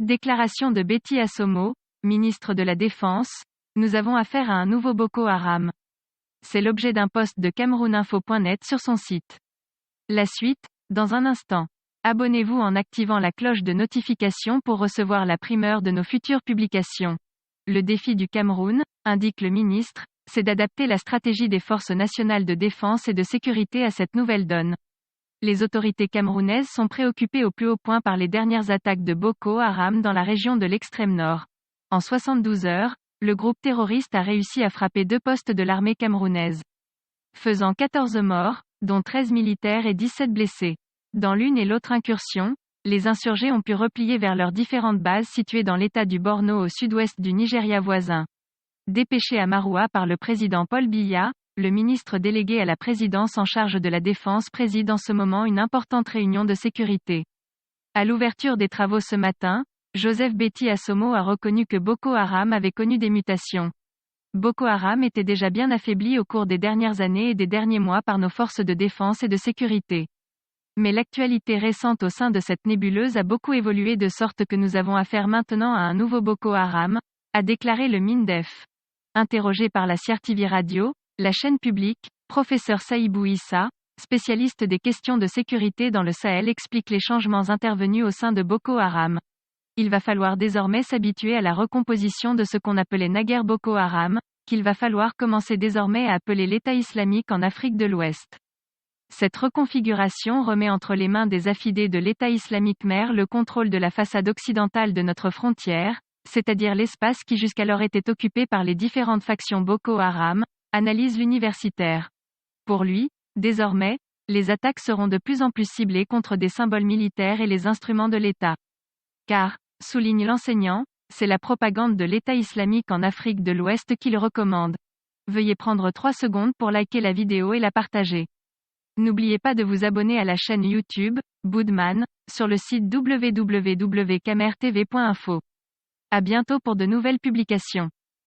Déclaration de Betty Assomo, ministre de la Défense, nous avons affaire à un nouveau Boko Haram. C'est l'objet d'un post de CamerounInfo.net sur son site. La suite, dans un instant. Abonnez-vous en activant la cloche de notification pour recevoir la primeur de nos futures publications. Le défi du Cameroun, indique le ministre, c'est d'adapter la stratégie des forces nationales de défense et de sécurité à cette nouvelle donne. Les autorités camerounaises sont préoccupées au plus haut point par les dernières attaques de Boko Haram dans la région de l'extrême nord. En 72 heures, le groupe terroriste a réussi à frapper 2 postes de l'armée camerounaise, faisant 14 morts, dont 13 militaires et 17 blessés. Dans l'une et l'autre incursion, les insurgés ont pu replier vers leurs différentes bases situées dans l'état du Borno au sud-ouest du Nigeria voisin. Dépêché à Maroua par le président Paul Biya, le ministre délégué à la présidence en charge de la défense préside en ce moment une importante réunion de sécurité. À l'ouverture des travaux ce matin, Joseph Betty Assomo a reconnu que Boko Haram avait connu des mutations. Boko Haram était déjà bien affaibli au cours des dernières années et des derniers mois par nos forces de défense et de sécurité. Mais l'actualité récente au sein de cette nébuleuse a beaucoup évolué de sorte que nous avons affaire maintenant à un nouveau Boko Haram, a déclaré le MINDEF. Interrogé par la CRTV Radio, la chaîne publique, professeur Saïbou Issa, spécialiste des questions de sécurité dans le Sahel, explique les changements intervenus au sein de Boko Haram. Il va falloir désormais s'habituer à la recomposition de ce qu'on appelait naguère Boko Haram, qu'il va falloir commencer désormais à appeler l'État islamique en Afrique de l'Ouest. Cette reconfiguration remet entre les mains des affidés de l'État islamique MER le contrôle de la façade occidentale de notre frontière, c'est-à-dire l'espace qui jusqu'alors était occupé par les différentes factions Boko Haram, analyse l'universitaire. Pour lui, désormais, les attaques seront de plus en plus ciblées contre des symboles militaires et les instruments de l'État. Car, souligne l'enseignant, c'est la propagande de l'État islamique en Afrique de l'Ouest qu'il recommande. Veuillez prendre 3 secondes pour liker la vidéo et la partager. N'oubliez pas de vous abonner à la chaîne YouTube, Boudman, sur le site www.camertv.info. À bientôt pour de nouvelles publications.